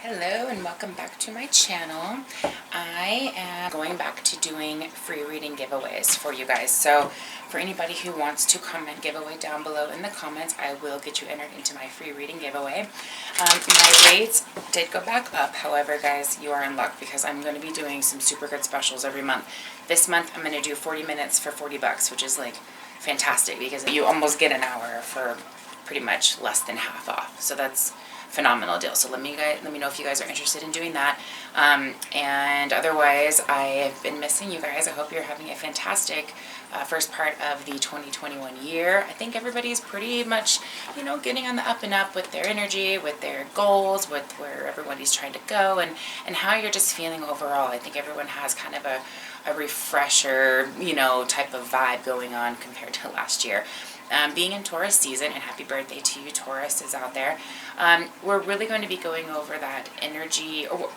Hello and welcome back to my channel. I am going back to doing free reading giveaways for you guys. So for anybody who wants to comment giveaway down below in the comments, I will get you entered into my free reading giveaway. My rates did go back up. However, guys, you are in luck because I'm going to be doing some super good specials every month. This month I'm going to do 40 minutes for $40, which is like fantastic because you almost get an hour for pretty much less than half off. So that's phenomenal deal. So let me know if you guys are interested in doing that. And otherwise, I have been missing you guys. I hope you're having a fantastic first part of the 2021 year. I think everybody's pretty much, getting on the up and up with their energy, with their goals, with where everybody's trying to go, and how you're just feeling overall. I think everyone has kind of a refresher, type of vibe going on compared to last year. Being in Taurus season, and happy birthday to you, Taurus is out there. We're really going to be going over that energy, or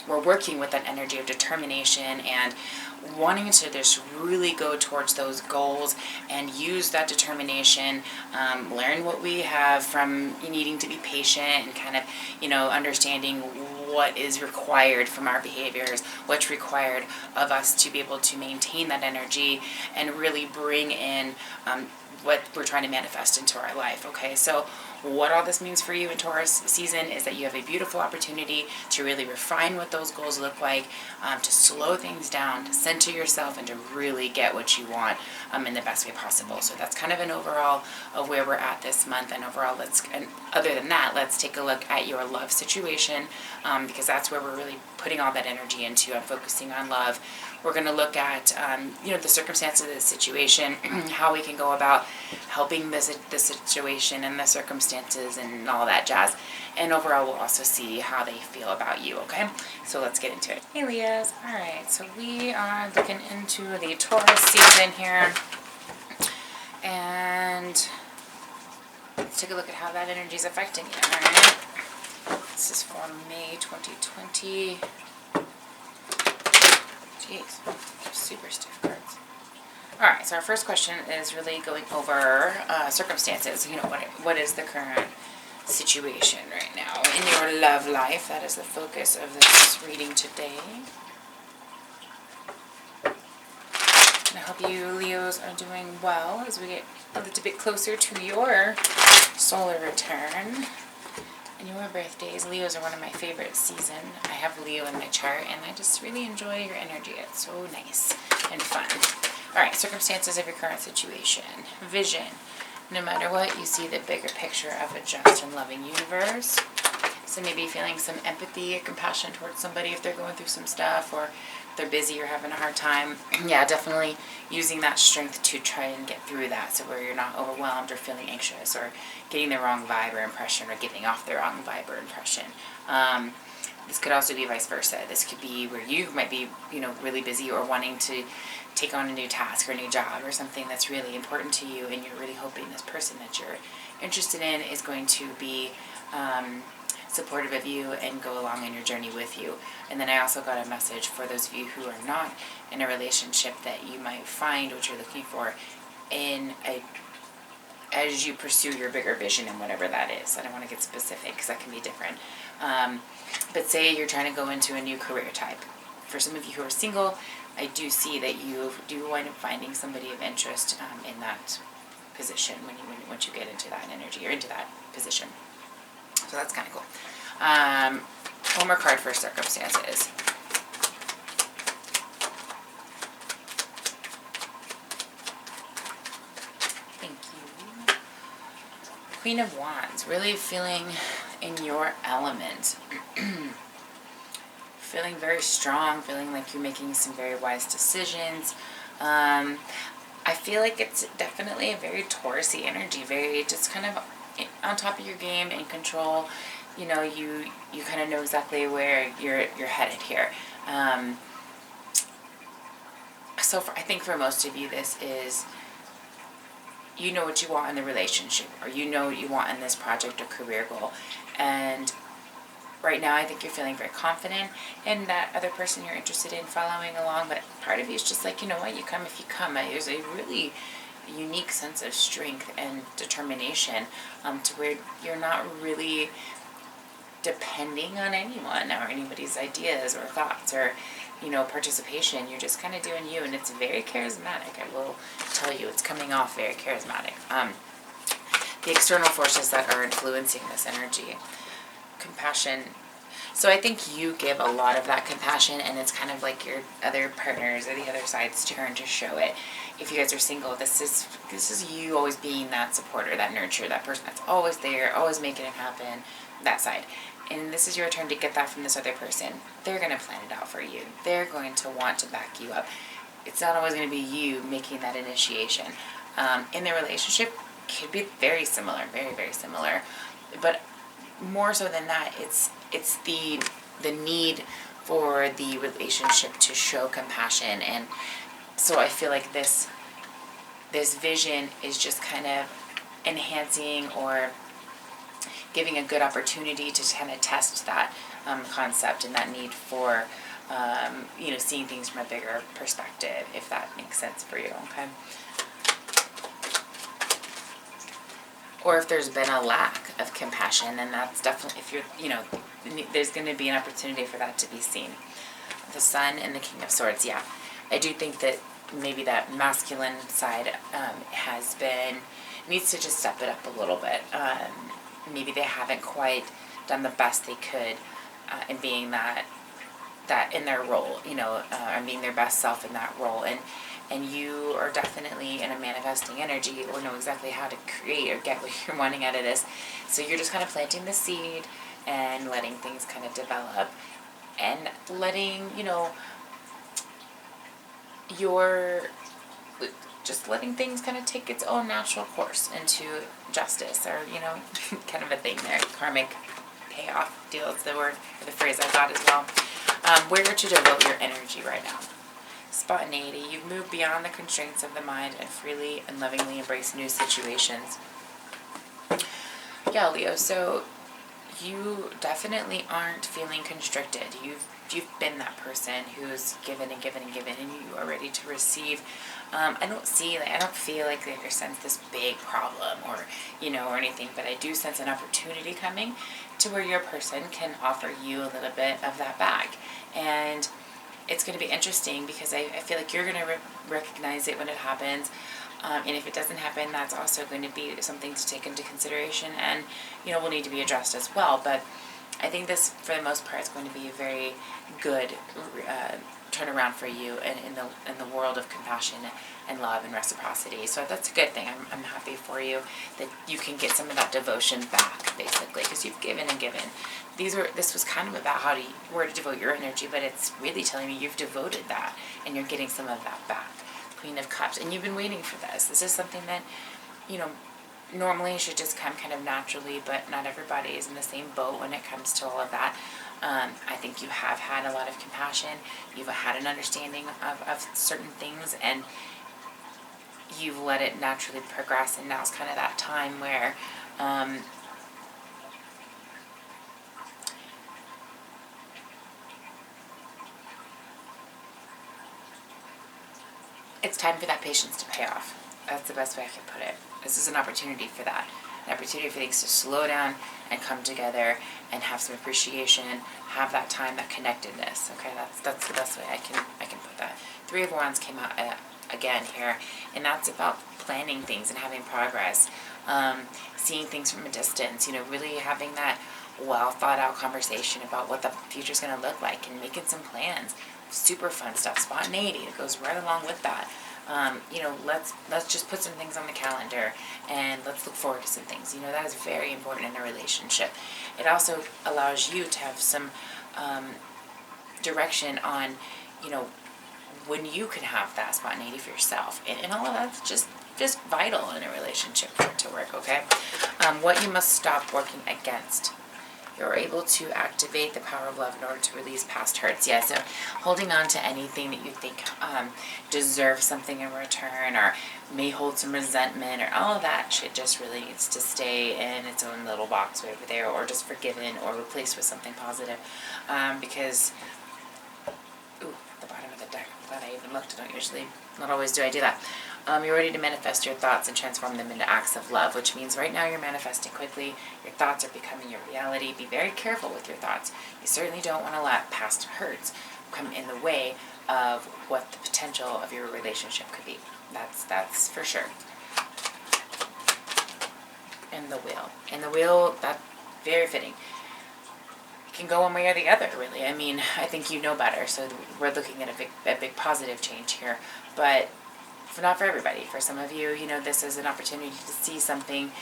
we're working with that energy of determination and wanting to just really go towards those goals and use that determination, learn what we have from needing to be patient and kind of, understanding what is required from our behaviors, what's required of us to be able to maintain that energy and really bring in what we're trying to manifest into our life. Okay, so what all this means for you in Taurus season is that you have a beautiful opportunity to really refine what those goals look like, to slow things down, to center yourself, and to really get what you want in the best way possible. So that's kind of an overall of where we're at this month. And overall, and other than that, let's take a look at your love situation, because that's where we're really putting all that energy into. I'm focusing on love. We're going to look at, the circumstances of the situation, how we can go about helping the situation and the circumstances and all that jazz. And overall, we'll also see how they feel about you, okay? So let's get into it. Hey, Leos. All right, so we are looking into the Taurus season here. And let's take a look at how that energy is affecting you, all right? This is for May 2020. Jeez, super stiff cards. All right, so our first question is really going over circumstances. What is the current situation right now in your love life? That is the focus of this reading today. And I hope you Leos are doing well as we get a little bit closer to your solar return. And your birthdays. Leos are one of my favorite season. I have Leo in my chart, and I just really enjoy your energy. It's so nice and fun. All right, circumstances of your current situation. Vision. No matter what, you see the bigger picture of a just and loving universe. So maybe feeling some empathy or compassion towards somebody if they're going through some stuff, or they're busy or having a hard time. Yeah, definitely using that strength to try and get through that, so where you're not overwhelmed or feeling anxious or getting the wrong vibe or impression or getting off the wrong vibe or impression. This could also be vice versa. This could be where you might be, really busy or wanting to take on a new task or a new job or something that's really important to you, and you're really hoping this person that you're interested in is going to be supportive of you and go along in your journey with you. And then I also got a message for those of you who are not in a relationship that you might find what you're looking for as you pursue your bigger vision and whatever that is. I don't want to get specific because that can be different. But say you're trying to go into a new career type. For some of you who are single, I do see that you do wind up finding somebody of interest in that position once you get into that energy or into that position. So that's kind of cool. One more card for circumstances. Thank you. Queen of Wands. Really feeling in your element. Feeling very strong. Feeling like you're making some very wise decisions. I feel like it's definitely a very Taurus-y energy. Very just kind of on top of your game, in control. You kind of know exactly where you're headed here. I think for most of you, this is, you know what you want in the relationship, or you know what you want in this project or career goal. And right now, I think you're feeling very confident in that other person you're interested in following along. But part of you is just like, you know what, you come if you come. There's a really unique sense of strength and determination to where you're not really depending on anyone or anybody's ideas or thoughts or, participation. You're just kind of doing you, and it's very charismatic. I will tell you, it's coming off very charismatic. The external forces that are influencing this energy, compassion. So I think you give a lot of that compassion, and it's kind of like your other partners or the other side's turn to show it. If you guys are single, this is you always being that supporter, that nurturer, that person that's always there, always making it happen, that side. And this is your turn to get that from this other person. They're going to plan it out for you. They're going to want to back you up. It's not always going to be you making that initiation. In the relationship, could be very similar, very, very similar. But more so than that, it's the need for the relationship to show compassion. And so I feel like this vision is just kind of enhancing or giving a good opportunity to kind of test that concept and that need for seeing things from a bigger perspective, if that makes sense for you. Okay. Or if there's been a lack of compassion, then that's definitely, if you're, there's going to be an opportunity for that to be seen. The Sun and the King of Swords, yeah. I do think that maybe that masculine side needs to just step it up a little bit. Maybe they haven't quite done the best they could in being that in their role, and being their best self in that role. And you are definitely in a manifesting energy or know exactly how to create or get what you're wanting out of this. So you're just kind of planting the seed and letting things kind of develop and letting, just letting things kind of take its own natural course into justice or, kind of a thing there. Karmic payoff deal is the word or the phrase I got as well. Where to devote your energy right now? Spontaneity. You've moved beyond the constraints of the mind and freely and lovingly embrace new situations. Yeah, Leo, so you definitely aren't feeling constricted. You've been that person who's given and given and given, and you are ready to receive. I don't feel like I sense this big problem or anything, but I do sense an opportunity coming to where your person can offer you a little bit of that back. And it's going to be interesting because I feel like you're going to recognize it when it happens. And if it doesn't happen, that's also going to be something to take into consideration and, will need to be addressed as well. But I think this, for the most part, is going to be a very good turnaround for you in the world of compassion and love and reciprocity. So that's a good thing. I'm happy for you that you can get some of that devotion back, basically, because you've given and given. This was kind of about where to devote your energy, but it's really telling me you've devoted that and you're getting some of that back. Queen of Cups, and you've been waiting for this. This is something that, normally should just come kind of naturally, but not everybody is in the same boat when it comes to all of that. I think you have had a lot of compassion. You've had an understanding of certain things, and you've let it naturally progress, and now it's kind of that time where it's time for that patience to pay off. That's the best way I can put it. This is an opportunity for that. An opportunity for things to slow down and come together and have some appreciation, have that time, that connectedness. Okay, that's the best way I can put that. Three of Wands came out again here, and that's about planning things and having progress, seeing things from a distance, really having that well thought out conversation about what the future's going to look like and making some plans. Super fun stuff. Spontaneity, it goes right along with that. Let's just put some things on the calendar and let's look forward to some things. That is very important in a relationship. It also allows you to have some direction on, when you can have that spontaneity for yourself. And all of that's just vital in a relationship for it to work, okay? What you must stop working against. You're able to activate the power of love in order to release past hurts. Yeah, so holding on to anything that you think deserves something in return or may hold some resentment or all of that shit just really needs to stay in its own little box right over there, or just forgiven or replaced with something positive. Because, the bottom of the deck. I'm glad I even looked. Not always do I do that. You're ready to manifest your thoughts and transform them into acts of love, which means right now you're manifesting quickly. Your thoughts are becoming your reality. Be very careful with your thoughts. You certainly don't want to let past hurts come in the way of what the potential of your relationship could be. That's for sure. And the wheel, that's very fitting. It can go one way or the other, really. I mean, I think you know better, so we're looking at a big positive change here, but not for everybody. For some of you, this is an opportunity to see something,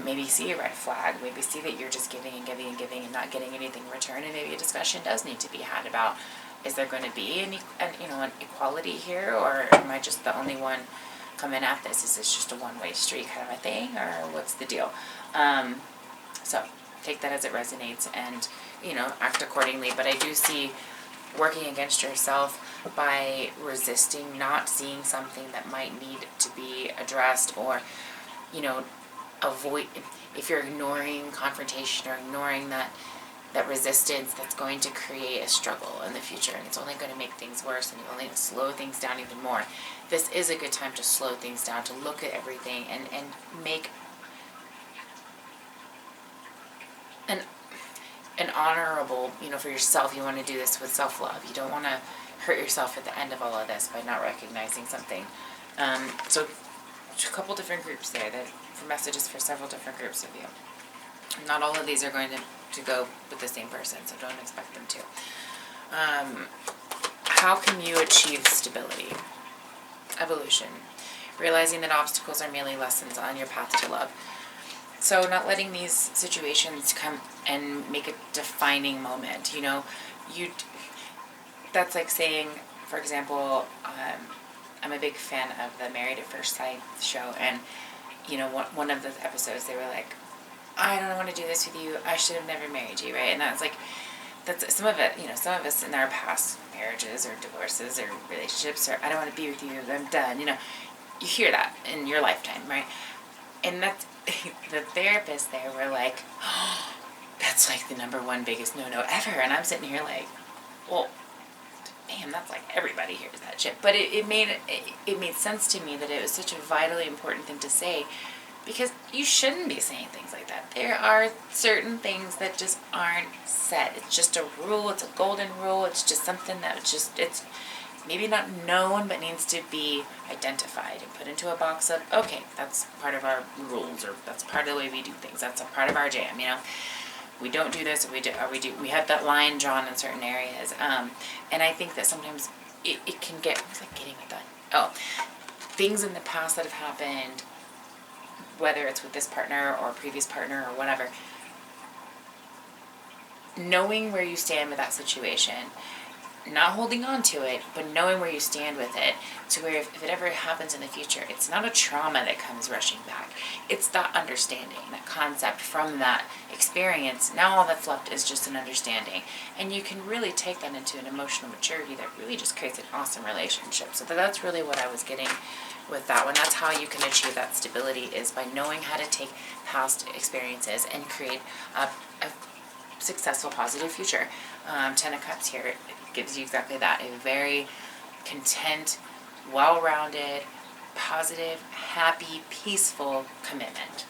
maybe see a red flag, maybe see that you're just giving and giving and giving and not getting anything in return, and maybe a discussion does need to be had about, is there going to be an equality here, or am I just the only one coming at this? Is this just a one-way street kind of a thing, or what's the deal? So take that as it resonates and, act accordingly. But I do see working against yourself by resisting not seeing something that might need to be addressed, or, avoid, if you're ignoring confrontation or ignoring that resistance, that's going to create a struggle in the future, and it's only going to make things worse, and you only slow things down even more. This is a good time to slow things down, to look at everything and make an honorable, for yourself. You want to do this with self-love. You don't want to hurt yourself at the end of all of this by not recognizing something. So a couple different groups there, for messages for several different groups of you. Not all of these are going to go with the same person, so don't expect them to. How can you achieve stability? Evolution. Realizing that obstacles are merely lessons on your path to love. So not letting these situations come and make a defining moment. That's like saying, for example, I'm a big fan of the Married at First Sight show, and one of the episodes they were like, I don't want to do this with you, I should have never married you, right? And that's some of it, some of us in our past marriages or divorces or relationships, or I don't want to be with you, I'm done, you hear that in your lifetime, right? And that's, the therapist there were like, oh, that's like the number one biggest no-no ever. And I'm sitting here like, well, damn, that's like everybody hears that shit. But it made sense to me that it was such a vitally important thing to say, because you shouldn't be saying things like that. There are certain things that just aren't said. It's just a rule. It's a golden rule. It's just something that it's maybe not known, but needs to be identified and put into a box of, okay, that's part of our rules, or that's part of the way we do things. That's a part of our jam, We don't do this, or we have that line drawn in certain areas. And I think that sometimes it can get, what was I getting with that? Oh, things in the past that have happened, whether it's with this partner or previous partner or whatever, knowing where you stand with that situation, not holding on to it, but knowing where you stand with it, to where if it ever happens in the future, it's not a trauma that comes rushing back. It's that understanding, that concept from that experience. Now all that's left is just an understanding. And you can really take that into an emotional maturity that really just creates an awesome relationship. So that's really what I was getting with that one. That's how you can achieve that stability, is by knowing how to take past experiences and create a successful, positive future. 10 of Cups here, it gives you exactly that. A very content, well-rounded, positive, happy, peaceful commitment.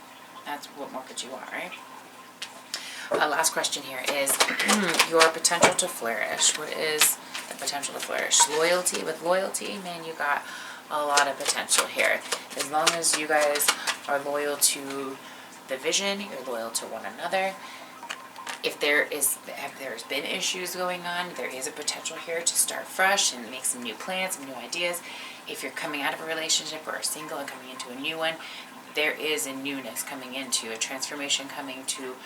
That's what more could you want, right? Last question here is your potential to flourish. What is the potential to flourish? Loyalty. With loyalty, man, you got a lot of potential here. As long as you guys are loyal to the vision, you're loyal to one another. If there's been issues going on, there is a potential here to start fresh and make some new plans, some new ideas. If you're coming out of a relationship or are single and coming into a new one, there is a newness coming into, a transformation coming to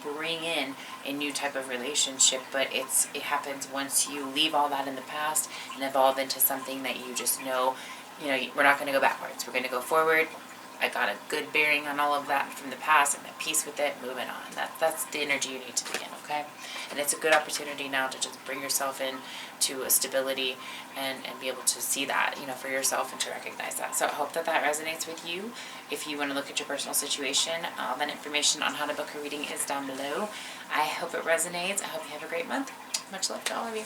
bring in a new type of relationship. But it happens once you leave all that in the past and evolve into something that you just know, we're not going to go backwards. We're going to go forward. I got a good bearing on all of that from the past. I'm at peace with it, moving on. That's the energy you need to be in, okay? And it's a good opportunity now to just bring yourself in to a stability and be able to see that, for yourself, and to recognize that. So I hope that resonates with you. If you want to look at your personal situation, all that information on how to book a reading is down below. I hope it resonates. I hope you have a great month. Much love to all of you.